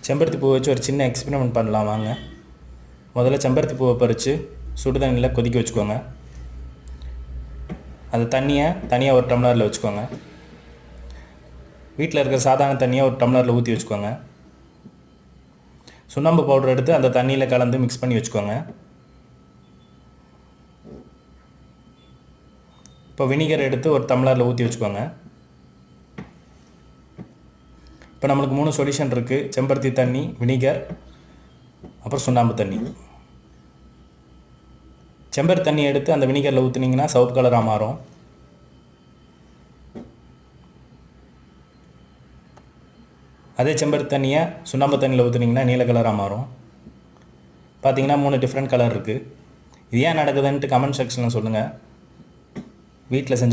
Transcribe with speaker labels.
Speaker 1: செம்பருத்தி பூவை வச்சு ஒரு சின்ன எக்ஸ்பெரிமெண்ட் பண்ணலாம் வாங்க. முதல்ல செம்பருத்தி பூவை பறித்து சுடு தண்ணியில் கொதிக்க வச்சுக்கோங்க. அது தண்ணியை தனியாக ஒரு டம்ளரில் வச்சுக்கோங்க. வீட்டில் இருக்கிற சாதாரண தண்ணியை ஒரு டம்ளரில் ஊற்றி வச்சுக்கோங்க. சுண்ணாம்பு பவுடர் எடுத்து அந்த தண்ணியில் கலந்து மிக்ஸ் பண்ணி வச்சுக்கோங்க. இப்போ வினிகர் எடுத்து ஒரு டம்ளரில் ஊற்றி வச்சுக்கோங்க. இப்போ நம்மளுக்கு 3 சொல்யூஷன் இருக்குது. செம்பருத்தி தண்ணி, வினிகர், அப்புறம் சுண்ணாம்பு தண்ணி. செம்பருத்தி தண்ணி எடுத்து அந்த வினிகரில் ஊற்றுனீங்கன்னா சிவப்பு கலராக மாறும். அதே செம்பருத்தி தண்ணியை சுண்ணாம்பு தண்ணியில் ஊற்றுனீங்கன்னா நீல கலராக மாறும். பார்த்தீங்கன்னா 3 டிஃப்ரெண்ட் கலர் இருக்குது. இது ஏன் நடக்குதுன்ட்டு கமெண்ட் செக்ஷனில் சொல்லுங்கள். வீட்டில் செஞ்சு